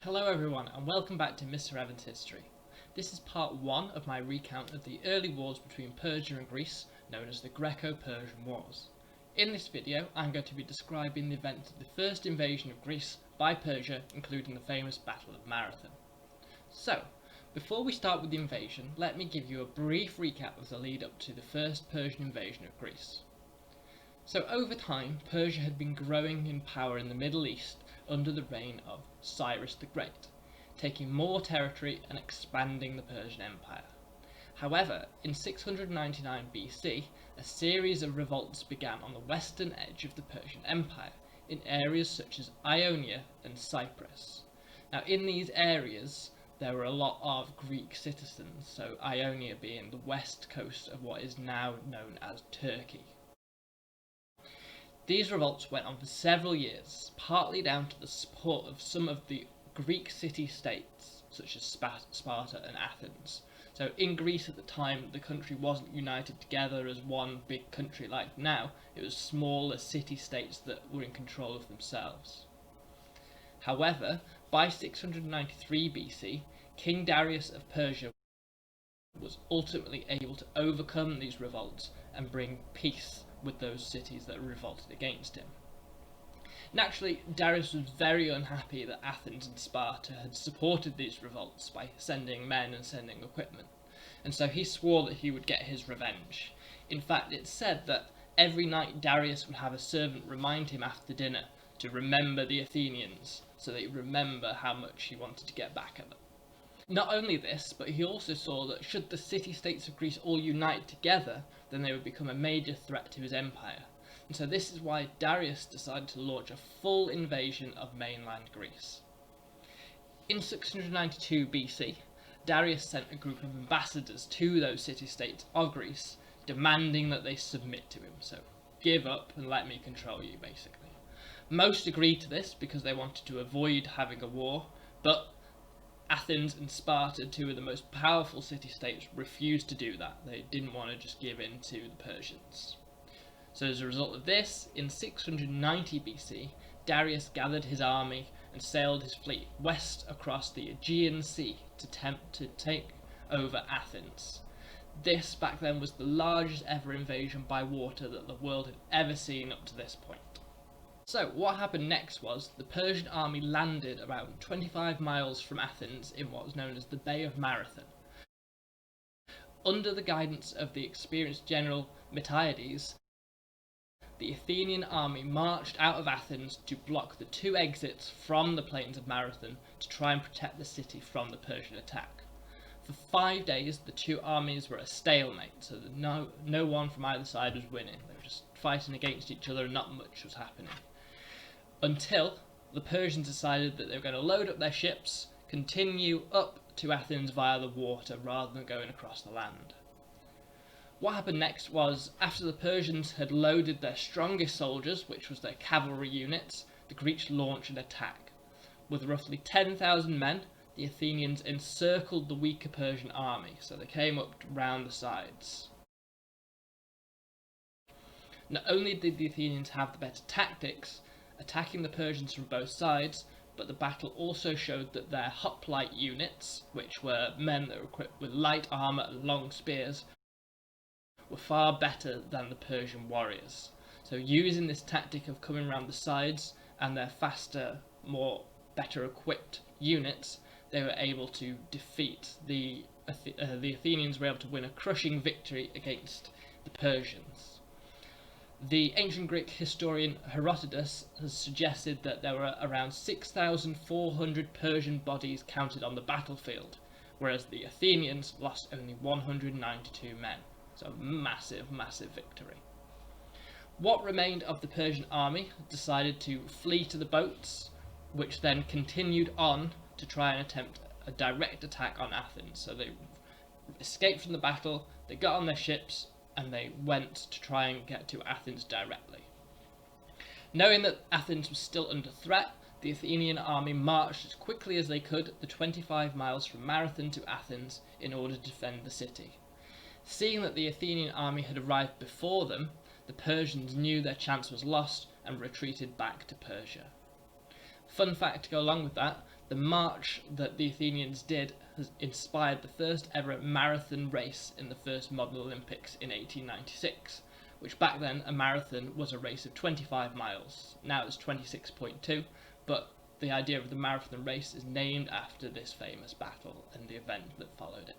Hello everyone and welcome back to Mr. Evans History. This is part 1 of my recount of the early wars between Persia and Greece, known as the Greco-Persian Wars. In this video I'm going to be describing the events of the first invasion of Greece by Persia, including the famous Battle of Marathon. So, before we start with the invasion, let me give you a brief recap of the lead up to the first Persian invasion of Greece. So over time, Persia had been growing in power in the Middle East under the reign of Cyrus the Great, taking more territory and expanding the Persian Empire. However, in 699 BC, a series of revolts began on the western edge of the Persian Empire, in areas such as Ionia and Cyprus. Now in these areas, there were a lot of Greek citizens, so Ionia being the west coast of what is now known as Turkey. These revolts went on for several years, partly down to the support of some of the Greek city-states, such as Sparta and Athens. So in Greece at the time, the country wasn't united together as one big country like now. It was smaller city-states that were in control of themselves. However, by 693 BC, King Darius of Persia was ultimately able to overcome these revolts and bring peace with those cities that revolted against him. Naturally, Darius was very unhappy that Athens and Sparta had supported these revolts by sending men and sending equipment, and so he swore that he would get his revenge. In fact, it's said that every night Darius would have a servant remind him after dinner to remember the Athenians, so that he'd remember how much he wanted to get back at them. Not only this, but he also saw that should the city-states of Greece all unite together, then they would become a major threat to his empire. And so this is why Darius decided to launch a full invasion of mainland Greece. In 692 BC, Darius sent a group of ambassadors to those city-states of Greece, demanding that they submit to him. So, give up and let me control you, basically. Most agreed to this because they wanted to avoid having a war, but Athens and Sparta, two of the most powerful city-states, refused to do that. They didn't want to just give in to the Persians. So as a result of this, in 690 BC, Darius gathered his army and sailed his fleet west across the Aegean Sea to attempt to take over Athens. This back then was the largest ever invasion by water that the world had ever seen up to this point. So what happened next was the Persian army landed about 25 miles from Athens in what was known as the Bay of Marathon. Under the guidance of the experienced general Miltiades, the Athenian army marched out of Athens to block the two exits from the plains of Marathon to try and protect the city from the Persian attack. For 5 days the two armies were at a stalemate, so that no one from either side was winning. They were just fighting against each other and not much was happening. Until the Persians decided that they were going to load up their ships, continue up to Athens via the water rather than going across the land. What happened next was, after the Persians had loaded their strongest soldiers, which was their cavalry units, the Greeks launched an attack. With roughly 10,000 men, the Athenians encircled the weaker Persian army, so they came up round the sides. Not only did the Athenians have the better tactics, attacking the Persians from both sides, but the battle also showed that their hoplite units, which were men that were equipped with light armour and long spears, were far better than the Persian warriors. So using this tactic of coming around the sides and their faster, better equipped units, they were able to defeat the Athenians were able to win a crushing victory against the Persians. The ancient Greek historian Herodotus has suggested that there were around 6,400 Persian bodies counted on the battlefield, whereas the Athenians lost only 192 men. So massive, massive victory. What remained of the Persian army decided to flee to the boats, which then continued on to try and attempt a direct attack on Athens. So they escaped from the battle, they got on their ships, and they went to try and get to Athens directly. Knowing that Athens was still under threat, the Athenian army marched as quickly as they could the 25 miles from Marathon to Athens in order to defend the city. Seeing that the Athenian army had arrived before them, the Persians knew their chance was lost and retreated back to Persia. Fun fact to go along with that, The march that the Athenians did has inspired the first ever marathon race in the first modern Olympics in 1896, which back then a marathon was a race of 25 miles. Now it's 26.2, but the idea of the marathon race is named after this famous battle and the event that followed it.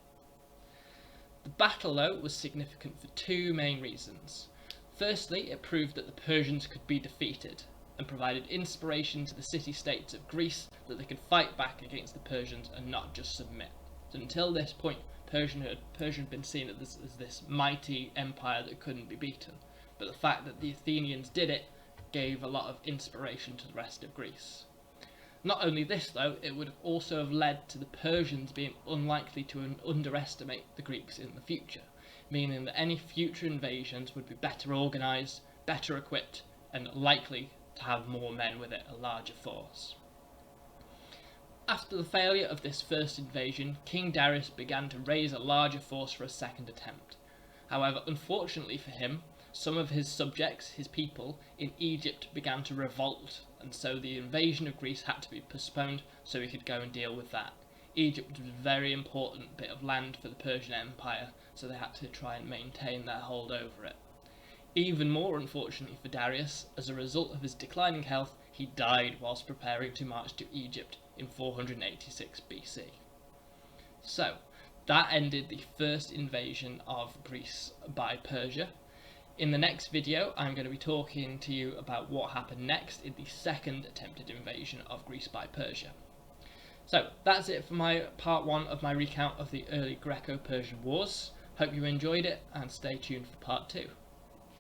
The battle, though, was significant for two main reasons. Firstly, it proved that the Persians could be defeated, and provided inspiration to the city-states of Greece that they could fight back against the Persians and not just submit. So until this point, Persia had been seen as this mighty empire that couldn't be beaten. But the fact that the Athenians did it gave a lot of inspiration to the rest of Greece. Not only this, though, it would also have led to the Persians being unlikely to underestimate the Greeks in the future, meaning that any future invasions would be better organised, better equipped, and likely to have more men with it, a larger force. After the failure of this first invasion, King Darius began to raise a larger force for a second attempt. However, unfortunately for him, some of his subjects, his people, in Egypt began to revolt, and so the invasion of Greece had to be postponed so he could go and deal with that. Egypt was a very important bit of land for the Persian Empire, so they had to try and maintain their hold over it. Even more unfortunately for Darius, as a result of his declining health, he died whilst preparing to march to Egypt in 486 BC. So, that ended the first invasion of Greece by Persia. In the next video, I'm going to be talking to you about what happened next in the second attempted invasion of Greece by Persia. So, that's it for my part one of my recount of the early Greco-Persian Wars. Hope you enjoyed it, and stay tuned for part two.